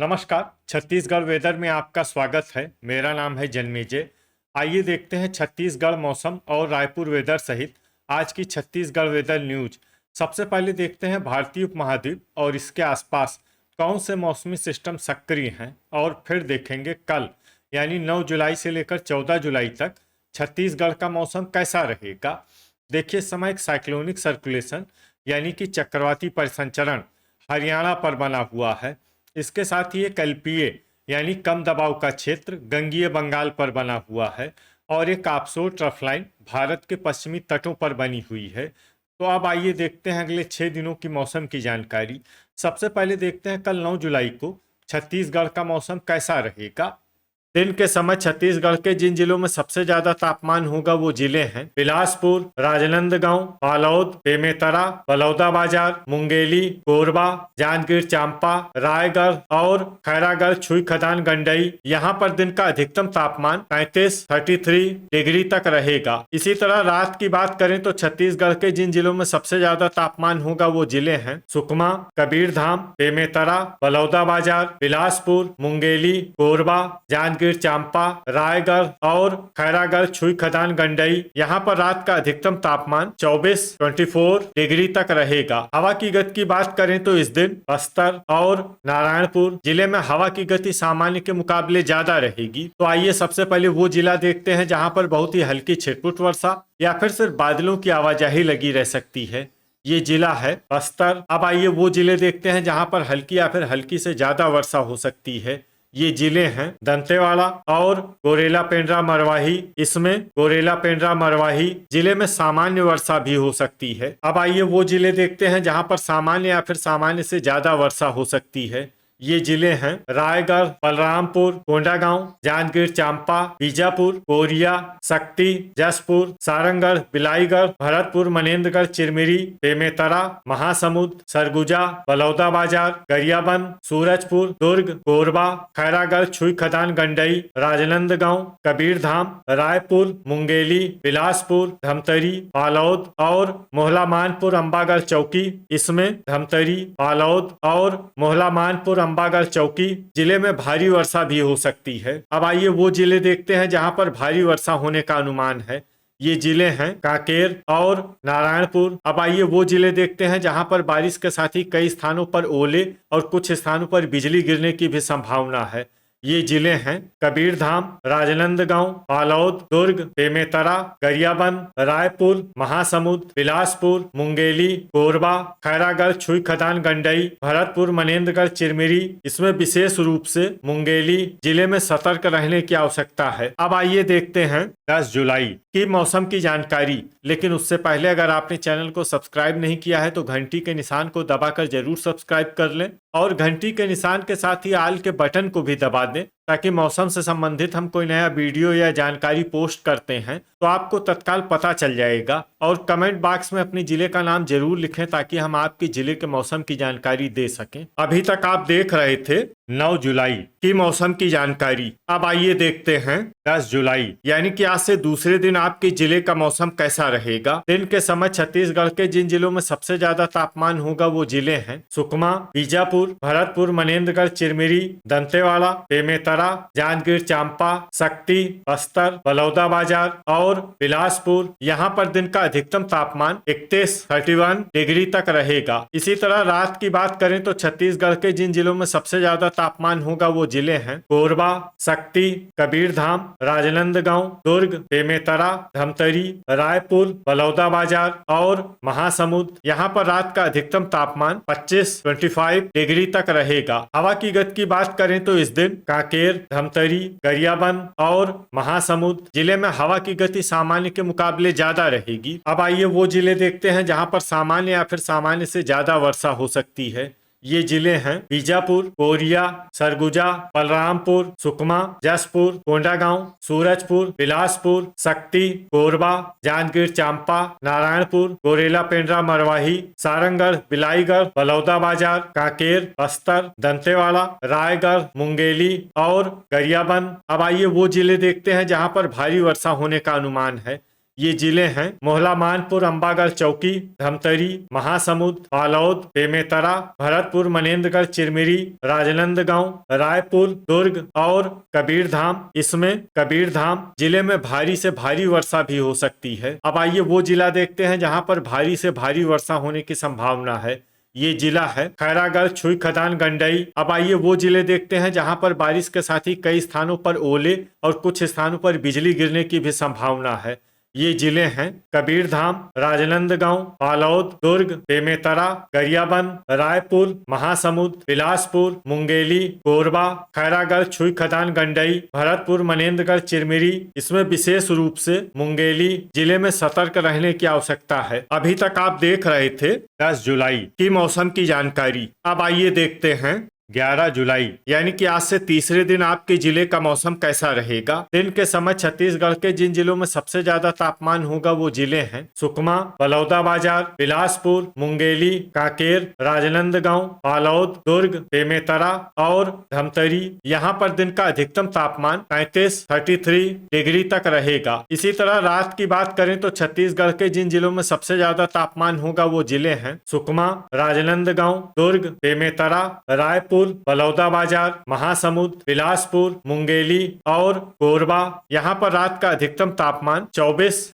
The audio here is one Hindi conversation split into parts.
नमस्कार। छत्तीसगढ़ वेदर में आपका स्वागत है। मेरा नाम है जन्मेजय। आइए देखते हैं छत्तीसगढ़ मौसम और रायपुर वेदर सहित आज की छत्तीसगढ़ वेदर न्यूज। सबसे पहले देखते हैं भारतीय उपमहाद्वीप और इसके आसपास कौन से मौसमी सिस्टम सक्रिय हैं, और फिर देखेंगे कल यानी 9 जुलाई से लेकर 14 जुलाई तक छत्तीसगढ़ का मौसम कैसा रहेगा। देखिए, इस समय एक साइक्लोनिक सर्कुलेशन यानी कि चक्रवाती परिसंचरण हरियाणा पर बना हुआ है। इसके साथ ही एक एलपीए यानी कम दबाव का क्षेत्र गंगीय बंगाल पर बना हुआ है, और एक ऑफशोर ट्रफ लाइन भारत के पश्चिमी तटों पर बनी हुई है। तो अब आइए देखते हैं अगले 6 दिनों की मौसम की जानकारी। सबसे पहले देखते हैं कल 9 जुलाई को छत्तीसगढ़ का मौसम कैसा रहेगा। दिन के समय छत्तीसगढ़ के जिन जिलों में सबसे ज्यादा तापमान होगा वो जिले हैं बिलासपुर, राजनांदगांव, बालोद, बेमेतरा, बलौदाबाजार, मुंगेली, कोरबा, जांजगीर चांपा, रायगढ़ और खैरागढ़, छुई खदान, गंडई। यहाँ पर दिन का अधिकतम तापमान 33 डिग्री तक रहेगा। इसी तरह रात की बात करें तो छत्तीसगढ़ के जिन जिलों में सबसे ज्यादा तापमान होगा वो जिले हैं सुकमा, कबीरधाम, बेमेतरा, बलौदाबाजार, बिलासपुर, मुंगेली, कोरबा, जांजगीर चांपा, रायगढ़ और खैरागढ़, छुई खदान, गंडई। यहाँ पर रात का अधिकतम तापमान 24 डिग्री तक रहेगा। हवा की गति की बात करें तो इस दिन बस्तर और नारायणपुर जिले में हवा की गति सामान्य के मुकाबले ज्यादा रहेगी। तो आइए सबसे पहले वो जिला देखते हैं जहाँ पर बहुत ही हल्की छिटपुट वर्षा या फिर सिर्फ बादलों की आवाजाही लगी रह सकती है। ये जिला है बस्तर। अब आइए वो जिले देखते हैं जहाँ पर हल्की या फिर हल्की से ज्यादा वर्षा हो सकती है। ये जिले हैं दंतेवाड़ा और गोरेला पेंड्रा मरवाही। इसमें गोरेला पेंड्रा मरवाही जिले में सामान्य वर्षा भी हो सकती है। अब आइए वो जिले देखते हैं जहां पर सामान्य या फिर सामान्य से ज्यादा वर्षा हो सकती है। ये जिले हैं रायगढ़, बलरामपुर, कोंडागांव, जांजगीर चांपा, बीजापुर, कोरिया, शक्ति, जसपुर, सारंगढ़, बिलाईगढ़, भरतपुर, मनेन्द्रगढ़, चिरमिरी, बेमेतरा, महासमुंद, सरगुजा, बलौदाबाजार, गरियाबंद, सूरजपुर, दुर्ग, कोरबा, खैरागढ़, छुई खदान, गंडई, राजनांदगांव, कबीरधाम, रायपुर, मुंगेली, बिलासपुर, धमतरी, बालोद और मोहला मानपुर, अंबागढ़ चौकी। इसमें धमतरी, बालोद और मोहला मानपुर, अंबागढ़ चौकी जिले में भारी वर्षा भी हो सकती है। अब आइए वो जिले देखते हैं जहां पर भारी वर्षा होने का अनुमान है। ये जिले हैं कांकेर और नारायणपुर। अब आइए वो जिले देखते हैं जहां पर बारिश के साथ ही कई स्थानों पर ओले और कुछ स्थानों पर बिजली गिरने की भी संभावना है। ये जिले हैं कबीरधाम, राजनांदगांव, बालोद, दुर्ग, बेमेतरा, गरियाबंद, रायपुर, महासमुंद, बिलासपुर, मुंगेली, कोरबा, खैरागढ़, छुई खदान, गंडई, भरतपुर, मनेन्द्रगढ़, चिरमिरी। इसमें विशेष रूप से मुंगेली जिले में सतर्क रहने की आवश्यकता है। अब आइए देखते हैं 10 जुलाई की मौसम की जानकारी। लेकिन उससे पहले अगर आपने चैनल को सब्सक्राइब नहीं किया है तो घंटी के निशान को दबाकर जरूर सब्सक्राइब कर लें, और घंटी के निशान के साथ ही आल के बटन को भी दबा दें, ताकि मौसम से संबंधित हम कोई नया वीडियो या जानकारी पोस्ट करते हैं तो आपको तत्काल पता चल जाएगा। और कमेंट बॉक्स में अपने जिले का नाम जरूर लिखें ताकि हम आपके जिले के मौसम की जानकारी दे सकें। अभी तक आप देख रहे थे 9 जुलाई की मौसम की जानकारी। अब आइए देखते हैं 10 जुलाई यानी कि आज से दूसरे दिन आपके जिले का मौसम कैसा रहेगा। दिन के समय छत्तीसगढ़ के जिन जिलों में सबसे ज्यादा तापमान होगा वो जिले हैं सुकमा, बीजापुर, भरतपुर, मनेन्द्रगढ़, चिरमिरी, दंतेवाड़ा, बेमेतरा, जांजगीर चांपा, शक्ति, बस्तर, बलौदाबाजार और बिलासपुर। यहाँ पर दिन का अधिकतम तापमान 31 डिग्री तक रहेगा। इसी तरह रात की बात करें तो छत्तीसगढ़ के जिन जिलों में सबसे ज्यादा तापमान होगा वो जिले हैं कोरबा, शक्ति, कबीरधाम, राजनांदगांव, दुर्ग, बेमेतरा, धमतरी, रायपुर, बलौदाबाजार और महासमुंद। यहाँ पर रात का अधिकतम तापमान 25 डिग्री तक रहेगा। हवा की गति की बात करें तो इस दिन कांकेर, धमतरी, गरियाबंद और महासमुंद जिले में हवा की गति सामान्य के मुकाबले ज्यादा रहेगी। अब आइए वो जिले देखते हैं जहां पर सामान्य या फिर सामान्य से ज्यादा वर्षा हो सकती है। ये जिले हैं बीजापुर, कोरिया, सरगुजा, बलरामपुर, सुकमा, जसपुर, कोंडागांव, सूरजपुर, बिलासपुर, शक्ति, कोरबा, जांजगीर चांपा, नारायणपुर, गोरेला पेंड्रा मरवाही, सारंगढ़, बिलाईगढ़, बलौदाबाजार, कांकेर, बस्तर, दंतेवाड़ा, रायगढ़, मुंगेली और गरियाबंद। अब आइए वो जिले देखते हैं जहां पर भारी वर्षा होने का अनुमान है। ये जिले हैं मोहला मानपुर, अंबागढ़ चौकी, धमतरी, महासमुंद, बालोद, बेमेतरा, भरतपुर, मनेन्द्रगढ़, चिरमिरी, राजनांदगांव, रायपुर, दुर्ग और कबीरधाम। इसमें कबीरधाम जिले में भारी से भारी वर्षा भी हो सकती है। अब आइए वो जिला देखते हैं जहां पर भारी से भारी वर्षा होने की संभावना है। ये जिला है खैरागढ़, छुई खदान, गंडई। अब आइए वो जिले देखते हैं जहां पर बारिश के साथ ही कई स्थानों पर ओले और कुछ स्थानों पर बिजली गिरने की भी संभावना है। ये जिले हैं कबीरधाम, राजनांदगांव, बालोद, दुर्ग, बेमेतरा, गरियाबंद, रायपुर, महासमुंद, बिलासपुर, मुंगेली, कोरबा, खैरागढ़, छुई खदान, गंडई, भरतपुर, मनेन्द्रगढ़, चिरमिरी। इसमें विशेष रूप से मुंगेली जिले में सतर्क रहने की आवश्यकता है। अभी तक आप देख रहे थे 10 जुलाई की मौसम की जानकारी। अब आइए देखते हैं 11 जुलाई यानी कि आज से तीसरे दिन आपके जिले का मौसम कैसा रहेगा। दिन के समय छत्तीसगढ़ के जिन जिलों में सबसे ज्यादा तापमान होगा वो जिले हैं सुकमा, बलौदाबाजार, बिलासपुर, मुंगेली, कांकेर, राजनांदगांव, बालोद, दुर्ग, बेमेतरा और धमतरी। यहाँ पर दिन का अधिकतम तापमान 33 डिग्री तक रहेगा। इसी तरह रात की बात करें तो छत्तीसगढ़ के जिन जिलों में सबसे ज्यादा तापमान होगा वो जिले हैं सुकमा, राजनांदगांव, दुर्ग, बेमेतरा, रायपुर, बलौदाबाजार, महासमुंद, बिलासपुर, मुंगेली और कोरबा। यहाँ पर रात का अधिकतम तापमान 24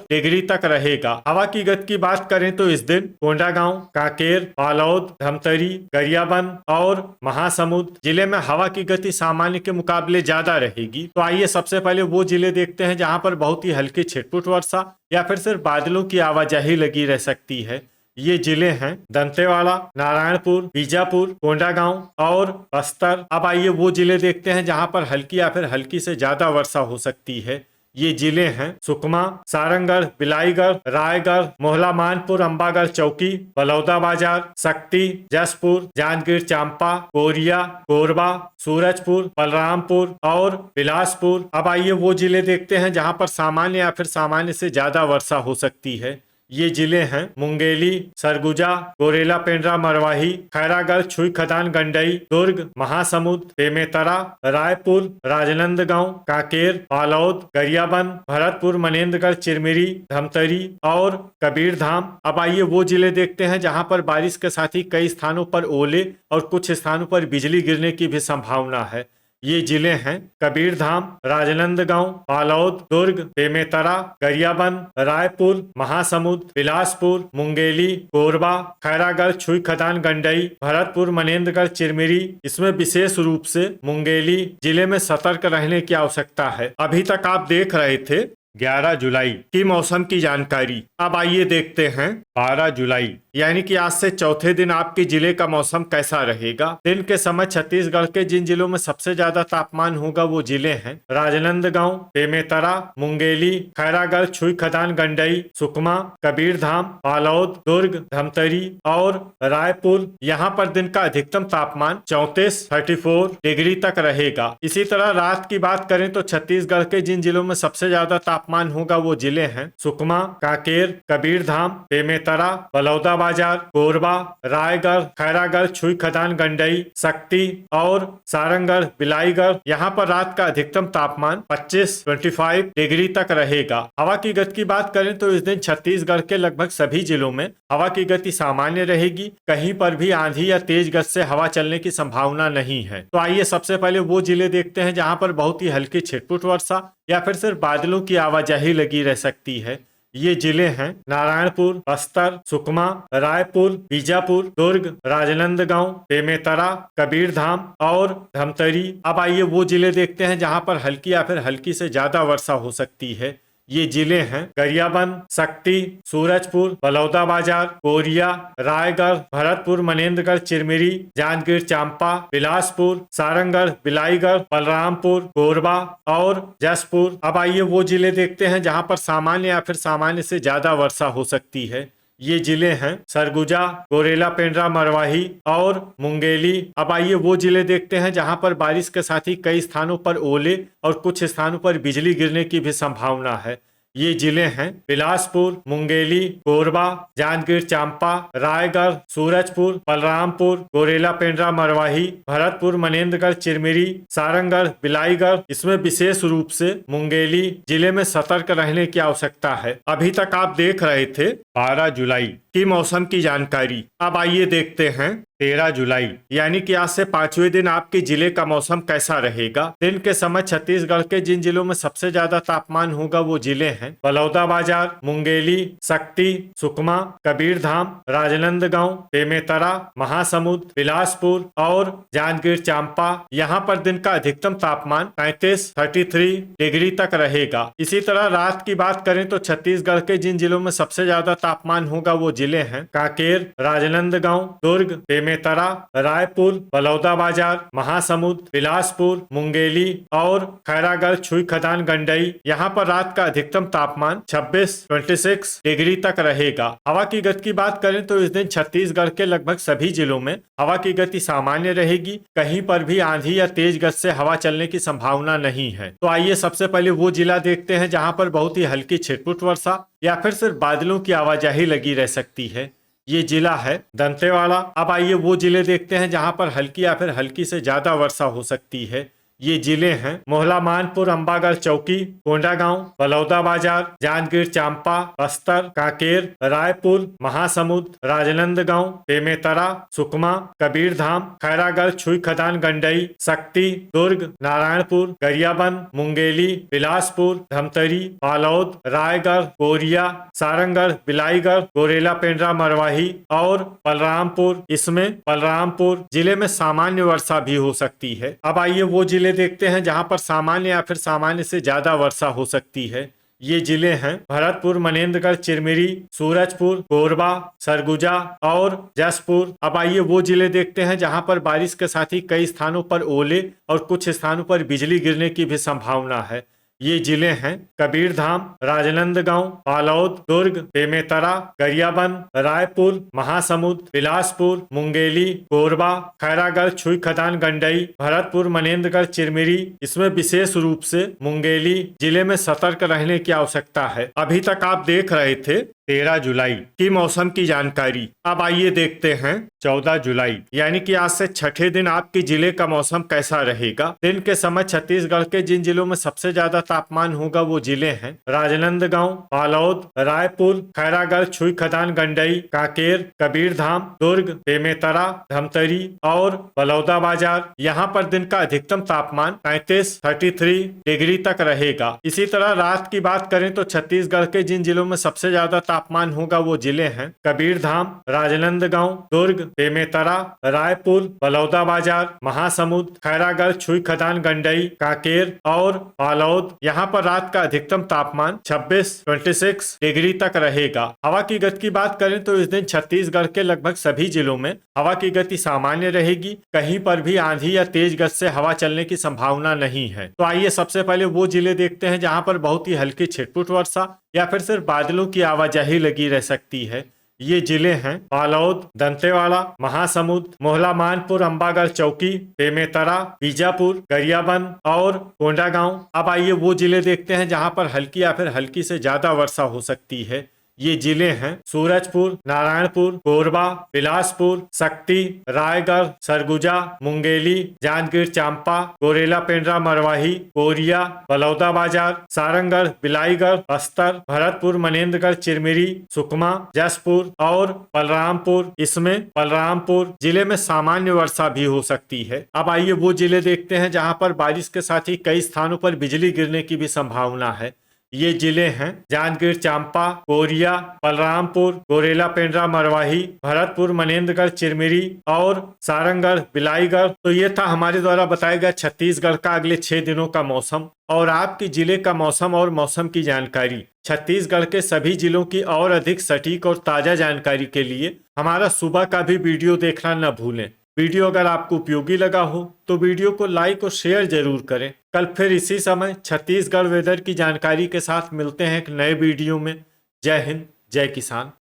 डिग्री तक रहेगा। हवा की गति की बात करें तो इस दिन कोंडागांव, कांकेर, बालोद, धमतरी, गरियाबंद और महासमुंद जिले में हवा की गति सामान्य के मुकाबले ज्यादा रहेगी। तो आइए सबसे पहले वो जिले देखते हैं जहाँ पर बहुत ही हल्की छिटपुट वर्षा या फिर सिर्फ बादलों की आवाजाही लगी रह सकती है। ये जिले हैं दंतेवाड़ा, नारायणपुर, बीजापुर, कोंडागांव और बस्तर। अब आइए वो जिले देखते हैं जहां पर हल्की या फिर हल्की से ज्यादा वर्षा हो सकती है। ये जिले हैं सुकमा, सारंगढ़, बिलाईगढ़, रायगढ़, मोहला मानपुर, अंबागढ़ चौकी, बलौदाबाजार, शक्ति, जसपुर, जांजगीर चांपा, कोरिया, कोरबा, सूरजपुर, बलरामपुर और बिलासपुर। अब आइए वो जिले देखते हैं जहां पर सामान्य या फिर सामान्य से ज्यादा वर्षा हो सकती है। ये जिले हैं मुंगेली, सरगुजा, गोरेला पेंड्रा, मरवाही, खैरागढ़, छुई खदान, गंडई, दुर्ग, महासमुंद, बेमेतरा, रायपुर, राजनांदगांव, कांकेर, बालोद, गरियाबंद, भरतपुर, मनेन्द्रगढ़, चिरमिरी, धमतरी और कबीरधाम। अब आइए वो जिले देखते हैं जहां पर बारिश के साथ ही कई स्थानों पर ओले और कुछ स्थानों पर बिजली गिरने की भी संभावना है। ये जिले हैं कबीरधाम, राजनांदगांव, बालोद, दुर्ग, बेमेतरा, गरियाबंद, रायपुर, महासमुंद, बिलासपुर, मुंगेली, कोरबा, खैरागढ़, छुई खदान, गंडई, भरतपुर, मनेन्द्रगढ़, चिरमिरी। इसमें विशेष रूप से मुंगेली जिले में सतर्क रहने की आवश्यकता है। अभी तक आप देख रहे थे 11 जुलाई की मौसम की जानकारी। अब आइए देखते हैं 12 जुलाई यानी कि आज से चौथे दिन आपके जिले का मौसम कैसा रहेगा। दिन के समय छत्तीसगढ़ के जिन जिलों में सबसे ज्यादा तापमान होगा वो जिले हैं राजनांदगांव, बेमेतरा, मुंगेली, खैरागढ़, छुई खदान, गंडई, सुकमा, कबीरधाम, बालोद, दुर्ग, धमतरी और रायपुर। यहाँ पर दिन का अधिकतम तापमान 34 डिग्री तक रहेगा। इसी तरह रात की बात करें तो छत्तीसगढ़ के जिन जिलों में सबसे ज्यादा तापमान होगा वो जिले हैं सुकमा, कांकेर, कबीरधाम, बेमेतरा, बलौदाबाजार, कोरबा, रायगढ़, खैरागढ़, छुई खदान, गंडई, शक्ति और सारंगढ़, बिलाईगढ़। यहाँ पर रात का अधिकतम तापमान 25 डिग्री तक रहेगा। हवा की गति की बात करें तो इस दिन छत्तीसगढ़ के लगभग सभी जिलों में हवा की गति सामान्य रहेगी। कहीं पर भी आंधी या तेज गति से हवा चलने की संभावना नहीं है। तो आइए सबसे पहले वो जिले देखते हैं जहाँ पर बहुत ही हल्की छिटपुट वर्षा या फिर सिर्फ बादलों की आवाजाही लगी रह सकती है। ये जिले हैं नारायणपुर, बस्तर, सुकमा, रायपुर, बीजापुर, दुर्ग, राजनांदगांव, बेमेतरा, कबीरधाम और धमतरी। अब आइए वो जिले देखते हैं जहां पर हल्की या फिर हल्की से ज्यादा वर्षा हो सकती है। ये जिले हैं गरियाबंद, शक्ति, सूरजपुर, बलौदाबाजार, कोरिया, रायगढ़, भरतपुर, मनेन्द्रगढ़, चिरमिरी, जांजगीर चांपा, बिलासपुर, सारंगढ़, बिलाईगढ़, बलरामपुर, कोरबा और जसपुर। अब आइए वो जिले देखते हैं जहां पर सामान्य या फिर सामान्य से ज्यादा वर्षा हो सकती है। ये जिले हैं सरगुजा, गोरेला पेंड्रा, मरवाही और मुंगेली। अब आइए वो जिले देखते हैं जहां पर बारिश के साथ ही कई स्थानों पर ओले और कुछ स्थानों पर बिजली गिरने की भी संभावना है। ये जिले हैं बिलासपुर, मुंगेली, कोरबा, जांजगीर चांपा, रायगढ़, सूरजपुर, बलरामपुर, गोरेला पेंड्रा मरवाही, भरतपुर, मनेन्द्रगढ़, चिरमिरी, सारंगगढ़, बिलाईगढ़। इसमें विशेष रूप से मुंगेली जिले में सतर्क रहने की आवश्यकता है। अभी तक आप देख रहे थे 12 जुलाई की मौसम की जानकारी। अब आइए देखते हैं 13 जुलाई यानी कि आज से 5वें दिन आपके जिले का मौसम कैसा रहेगा। दिन के समय छत्तीसगढ़ के जिन जिलों में सबसे ज्यादा तापमान होगा वो जिले हैं बलौदाबाजार, मुंगेली, शक्ति, सुकमा, कबीरधाम, राजनांदगांव, बेमेतरा, महासमुंद, बिलासपुर और जांजगीर चांपा। यहाँ पर दिन का अधिकतम तापमान 33 डिग्री तक रहेगा। इसी तरह रात की बात करें तो छत्तीसगढ़ के जिन जिलों में सबसे ज्यादा तापमान होगा वो जिले हैं कांकेर, राजनांदगांव, दुर्ग, बेमेतरा, रायपुर, बलौदाबाजार, महासमुंद, बिलासपुर, मुंगेली और खैरागढ़, छुई खदान, गंडई। यहाँ पर रात का अधिकतम तापमान 26 डिग्री तक रहेगा। हवा की गति की बात करें तो इस दिन छत्तीसगढ़ के लगभग सभी जिलों में हवा की गति सामान्य रहेगी। कहीं पर भी आंधी या तेज गति से हवा चलने की संभावना नहीं है। तो आइए सबसे पहले वो जिला देखते हैं जहाँ पर बहुत ही हल्की छिटपुट वर्षा या फिर सिर्फ बादलों की आवाजाही लगी रह सकती है। ये जिला है दंतेवाड़ा। अब आइए वो जिले देखते हैं जहां पर हल्की या फिर हल्की से ज्यादा वर्षा हो सकती है। ये जिले हैं मोहला, मानपुर, अंबागढ़ चौकी, कोंडागांव, बलौदाबाजार, जांजगीर चांपा, बस्तर, कांकेर, रायपुर, महासमुंद, राजनांदगांव, बेमेतरा, सुकमा, कबीरधाम, खैरागढ़, छुई खदान, गंडई, शक्ति, दुर्ग, नारायणपुर, गरियाबंद, मुंगेली, बिलासपुर, धमतरी, बालोद, रायगढ़, कोरिया, सारंगगढ़, बिलाईगढ़, गोरेला पेंड्रा मरवाही और बलरामपुर। इसमें बलरामपुर जिले में सामान्य वर्षा भी हो सकती है। अब आइए वो जिले देखते हैं जहां पर सामान्य या फिर सामान्य से ज्यादा वर्षा हो सकती है। ये जिले हैं भरतपुर, मनेन्द्रगढ़, चिरमिरी, सूरजपुर, कोरबा, सरगुजा और जसपुर। अब आइए वो जिले देखते हैं जहां पर बारिश के साथ ही कई स्थानों पर ओले और कुछ स्थानों पर बिजली गिरने की भी संभावना है। ये जिले हैं कबीरधाम, राजनांदगांव, बालोद, दुर्ग, बेमेतरा, गरियाबंद, रायपुर, महासमुंद, बिलासपुर, मुंगेली, कोरबा, खैरागढ़, छुई खदान, गंडई, भरतपुर, मनेन्द्रगढ़, चिरमिरी। इसमें विशेष रूप से मुंगेली जिले में सतर्क रहने की आवश्यकता है। अभी तक आप देख रहे थे 13 जुलाई की मौसम की जानकारी। अब आइए देखते हैं 14 जुलाई यानी कि आज से छठे दिन आपके जिले का मौसम कैसा रहेगा। दिन के समय छत्तीसगढ़ के जिन जिलों में सबसे ज्यादा तापमान होगा वो जिले हैं राजनांदगांव, बालोद, रायपुर, खैरागढ़, छुई खदान, गंडई, कांकेर, कबीरधाम, दुर्ग, बेमेतरा, धमतरी और बलौदाबाजार। यहाँ पर दिन का अधिकतम तापमान 33 डिग्री तक रहेगा। इसी तरह रात की बात करें तो छत्तीसगढ़ के जिन जिलों में सबसे ज्यादा तापमान होगा वो जिले हैं कबीरधाम, राजनांदगांव, दुर्ग, बेमेतरा, रायपुर, बलौदाबाजार, महासमुंद, खैरागढ़, छुई खदान, गंडई, कांकेर और बालोद। यहाँ पर रात का अधिकतम तापमान 26 डिग्री तक रहेगा। हवा की गति की बात करें तो इस दिन छत्तीसगढ़ के लगभग सभी जिलों में हवा की गति सामान्य रहेगी। कहीं पर भी आंधी या तेज गति से हवा चलने की संभावना नहीं है। तो आइए सबसे पहले वो जिले देखते हैं जहाँ पर बहुत ही हल्की छिटपुट वर्षा या फिर सिर्फ बादलों की आवाजाही लगी रह सकती है। ये जिले हैं बालोद, दंतेवाड़ा, महासमुंद, मोहला, मानपुर, अंबागढ़ चौकी, बेमेतरा, बीजापुर, गरियाबंद और कोंडागांव। अब आइए वो जिले देखते हैं जहां पर हल्की या फिर हल्की से ज्यादा वर्षा हो सकती है। ये जिले हैं सूरजपुर, नारायणपुर, कोरबा, बिलासपुर, शक्ति, रायगढ़, सरगुजा, मुंगेली, जांजगीर चांपा, गोरेला पेंड्रा मरवाही, कोरिया, बलौदाबाजार, सारंगगढ़, बिलाईगढ़, बस्तर, भरतपुर, मनेन्द्रगढ़, चिरमिरी, सुकमा, जसपुर और बलरामपुर। इसमें बलरामपुर जिले में सामान्य वर्षा भी हो सकती है। अब आइए वो जिले देखते हैं जहां पर बारिश के साथ ही कई स्थानों पर बिजली गिरने की भी संभावना है। ये जिले हैं जांजगीर चांपा, कोरिया, बलरामपुर, गोरेला पेंड्रा मरवाही, भरतपुर, मनेन्द्रगढ़, चिरमिरी और सारंगगढ़, बिलाईगढ़। तो ये था हमारे द्वारा बताया गया छत्तीसगढ़ का अगले 6 दिनों का मौसम और आपके जिले का मौसम और मौसम की जानकारी। छत्तीसगढ़ के सभी जिलों की और अधिक सटीक और ताजा जानकारी के लिए हमारा सुबह का भी वीडियो देखना न भूलें। वीडियो अगर आपको उपयोगी लगा हो तो वीडियो को लाइक और शेयर जरूर करें। कल फिर इसी समय छत्तीसगढ़ वेदर की जानकारी के साथ मिलते हैं एक नए वीडियो में। जय हिंद, जय किसान।